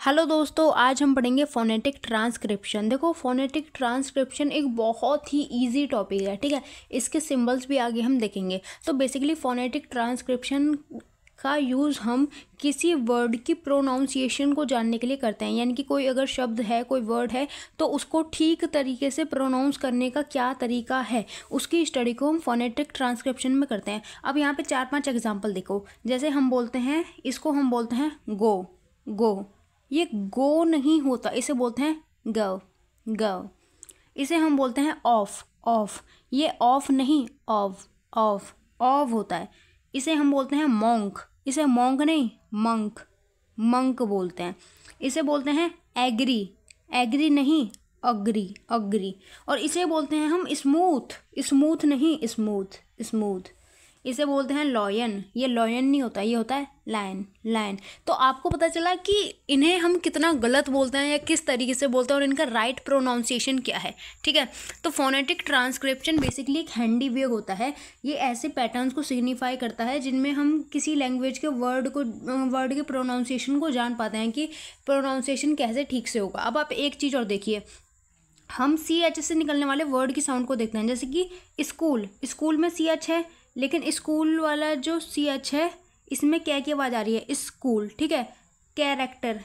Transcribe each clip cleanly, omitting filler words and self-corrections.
Hello दोस्तों, आज हम पढ़ेंगे फोनेटिक ट्रांसक्रिप्शन। देखो, फोनेटिक ट्रांसक्रिप्शन एक बहुत ही इजी टॉपिक है, ठीक है। इसके सिंबल्स भी आगे हम देखेंगे। तो बेसिकली फोनेटिक ट्रांसक्रिप्शन का यूज़ हम किसी वर्ड की प्रोनाउंसिएशन को जानने के लिए करते हैं। यानी कि कोई अगर शब्द है, कोई वर्ड है, तो उसको ठीक तरीके से प्रोनाउंस करने का क्या तरीका है, उसकी स्टडी को हम फोनेटिक ट्रांसक्रिप्शन में करते हैं। अब यहाँ पे 4-5 एग्जाम्पल देखो। जैसे हम बोलते हैं, इसको हम बोलते हैं गो। गो, ये गो नहीं होता, इसे बोलते हैं गव। गव, इसे हम बोलते हैं ऑफ। ऑफ, ये ऑफ नहीं, ऑफ। ऑफ, ऑफ होता है। इसे हम बोलते हैं मॉन्क। इसे मॉन्क नहीं, मंक। मंक बोलते हैं। इसे बोलते हैं एग्री। एग्री नहीं, अग्री। अग्री। और इसे बोलते हैं हम स्मूथ। स्मूथ नहीं, स्मूथ। स्मूथ। इसे बोलते हैं लॉयन। ये लॉयन नहीं होता, ये होता है लायन। लायन। तो आपको पता चला कि इन्हें हम कितना गलत बोलते हैं या किस तरीके से बोलते हैं और इनका राइट प्रोनाउंसिएशन क्या है, ठीक है। तो फोनेटिक ट्रांसक्रिप्शन बेसिकली एक हैंडी वे होता है। ये ऐसे पैटर्न्स को सिग्निफाई करता है जिनमें हम किसी लैंग्वेज के वर्ड के प्रोनाउंसिएशन को जान पाते हैं कि प्रोनाउंसिएशन कैसे ठीक से होगा। अब आप एक चीज़ और देखिए, हम CH से निकलने वाले वर्ड की साउंड को देखते हैं। जैसे कि स्कूल, स्कूल में CH है, लेकिन स्कूल वाला जो CH है, इसमें क्या की आवाज़ आ रही है, स्कूल, ठीक है। कैरेक्टर,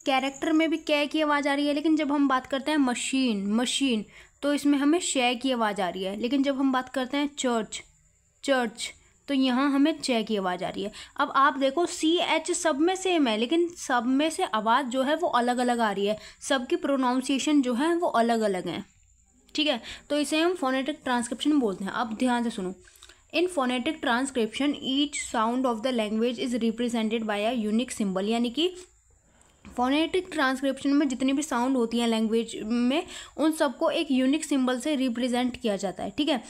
कैरेक्टर में भी क्या की आवाज़ आ रही है, लेकिन जब हम बात करते हैं मशीन, मशीन, तो इसमें हमें शय की आवाज़ आ रही है। लेकिन जब हम बात करते हैं चर्च, चर्च, तो यहाँ हमें च की आवाज़ आ रही है। अब आप देखो, CH सब में सेम है, लेकिन सब में से आवाज़ जो है वो अलग अलग आ रही है। सबकी प्रोनाउंसिएशन जो है वो अलग अलग है, ठीक है। तो इसे हम फोनेटिक ट्रांसक्रिप्शन बोलते हैं। अब ध्यान से सुनो। In phonetic transcription each sound of the language is represented by a unique symbol. यानी कि फोनेटिक ट्रांसक्रिप्शन में जितनी भी साउंड होती हैं लैंग्वेज में, उन सबको एक यूनिक सिंबल से रिप्रेजेंट किया जाता है, ठीक है।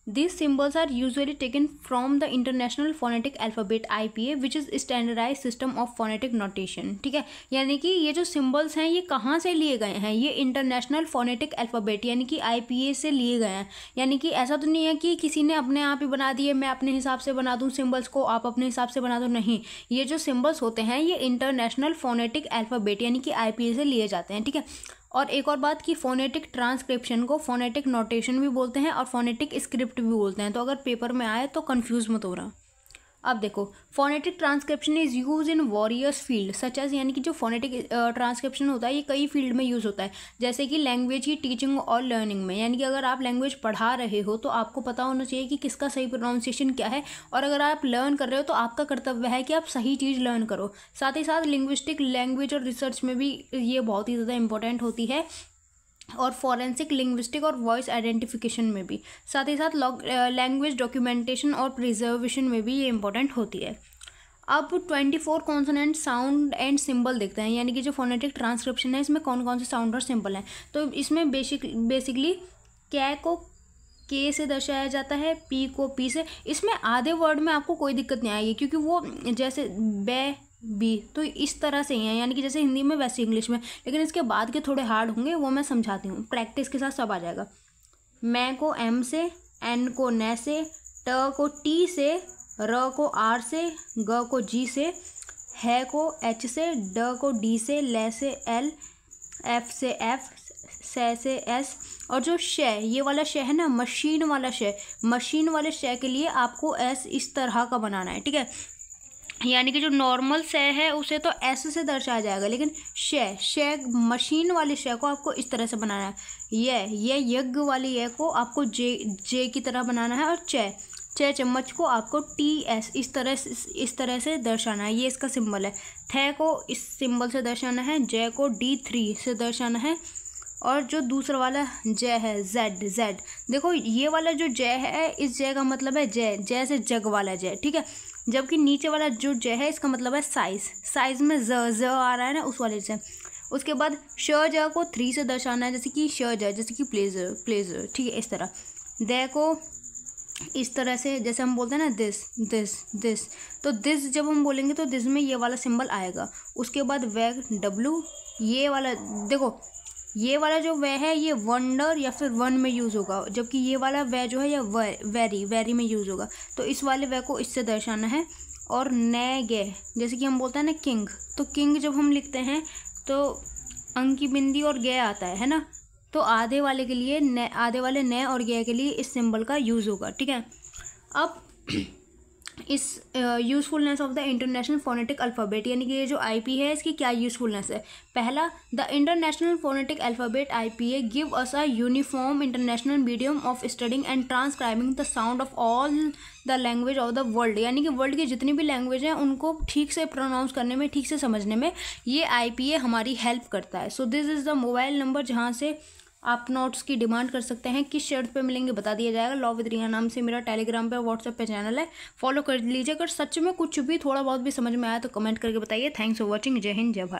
These symbols are usually taken from the International Phonetic Alphabet IPA, which is standardized system of phonetic notation, ठीक है। यानी कि ये जो सिम्बल्स हैं ये कहाँ से लिए गए हैं, ये इंटरनेशनल फोनेटिक अल्फ़ाबेट यानी कि IPA से लिए गए हैं। यानी कि ऐसा तो नहीं है कि किसी ने अपने आप ही बना दिए, मैं अपने हिसाब से बना दूँ सिम्बल्स को, आप अपने हिसाब से बना दो, नहीं। ये जो सिम्बल्स होते हैं ये इंटरनेशनल फोनेटिक अल्फ़ाबेट यानी कि IPA से लिए जाते हैं, ठीक है। और एक और बात कि फोनेटिक ट्रांसक्रिप्शन को फोनेटिक नोटेशन भी बोलते हैं और फोनेटिक स्क्रिप्ट भी बोलते हैं। तो अगर पेपर में आए तो कंफ्यूज मत हो रहा। अब देखो, phonetic transcription is use in various field such as, यानी कि जो फोनेटिक ट्रांसक्रिप्शन होता है ये कई फील्ड में यूज़ होता है। जैसे कि लैंग्वेज की टीचिंग और लर्निंग में, यानी कि अगर आप लैंग्वेज पढ़ा रहे हो तो आपको पता होना चाहिए कि किसका सही प्रोनाउंसिएशन क्या है, और अगर आप लर्न कर रहे हो तो आपका कर्तव्य है कि आप सही चीज़ लर्न करो। साथ ही साथ लिंग्विस्टिक, लैंग्वेज और रिसर्च में भी ये बहुत ही ज़्यादा इंपॉर्टेंट होती है, और फॉरेंसिक, लिंग्विस्टिक और वॉइस आइडेंटिफिकेशन में भी। साथ ही साथ लैंग्वेज डॉक्यूमेंटेशन और प्रिजर्वेशन में भी ये इंपॉर्टेंट होती है। अब 24 कॉन्सोनेंट साउंड एंड सिंबल देखते हैं। यानी कि जो फोनेटिक ट्रांसक्रिप्शन है इसमें कौन कौन से साउंड और सिंबल हैं। तो इसमें बेसिकली कै को के से दर्शाया जाता है, पी को पी से। इसमें आधे वर्ड में आपको कोई दिक्कत नहीं आएगी, क्योंकि वो जैसे बे, बी, तो इस तरह से ही है, यानी कि जैसे हिंदी में वैसे इंग्लिश में। लेकिन इसके बाद के थोड़े हार्ड होंगे, वो मैं समझाती हूँ, प्रैक्टिस के साथ सब आ जाएगा। मैं को एम से, एन को नै से, ट को टी से, र को आर से, ग को जी से, है को एच से, ड को डी से, ले से एल, एफ से एफ, से एस। और जो शय, ये वाला शय है ना, मशीन वाला शय, मशीन वाले शय के लिए आपको एस इस तरह का बनाना है, ठीक है। यानी कि जो नॉर्मल शय है उसे तो एस से दर्शाया जाएगा, लेकिन शय, शय मशीन वाले शय को आपको इस तरह से बनाना है। ये यज्ञ वाली ये को आपको जे की तरह बनाना है, और च चम्मच को आपको TS इस तरह से दर्शाना है। ये इसका सिंबल है। थ को इस सिंबल से दर्शाना है, जय को D3 से दर्शाना है, और जो दूसरा वाला जय है, जेड। देखो, ये वाला जो जय है, इस जय का मतलब है जय से जग वाला जय, ठीक है। जबकि नीचे वाला जो जय है इसका मतलब है साइज में ज आ रहा है ना, उस वाले से। उसके बाद श ज को 3 से दर्शाना है, जैसे कि श ज, जैसे कि प्लेजर, ठीक है, इस तरह। दे को इस तरह से, जैसे हम बोलते हैं ना दिस, तो दिस जब हम बोलेंगे तो दिस में ये वाला सिंबल आएगा। उसके बाद वैग, W, ये वाला देखो, ये वाला जो वे है ये वंडर या फिर वन में यूज़ होगा, जबकि ये वाला वे जो है ये वेरी में यूज़ होगा। तो इस वाले वे को इससे दर्शाना है। और नै गे, जैसे कि हम बोलते हैं ना किंग, तो किंग जब हम लिखते हैं तो अंक की बिंदी और गे आता है ना, तो आधे वाले के लिए नै, आधे वाले नै और गे के लिए इस सिंबल का यूज़ होगा, ठीक है। अब इस usefulness of the international phonetic alphabet, यानी कि ये जो आईपी है इसकी क्या यूज़फुलनेस है। पहला, the international phonetic alphabet IPA give us a uniform international medium of studying and transcribing the sound of all the language of the world, यानी कि वर्ल्ड की जितनी भी लैंग्वेज हैं उनको ठीक से प्रोनाउंस करने में, ठीक से समझने में ये आईपीए हमारी हेल्प करता है। So this is the mobile number जहाँ से आप नोट्स की डिमांड कर सकते हैं। किस शर्त पे मिलेंगे बता दिया जाएगा। लॉ विद रिया नाम से मेरा टेलीग्राम पे और व्हाट्सएप पे चैनल है, फॉलो कर लीजिए। अगर सच में कुछ भी थोड़ा बहुत भी समझ में आया तो कमेंट करके बताइए। Thanks for watching. जय हिंद, जय भारत।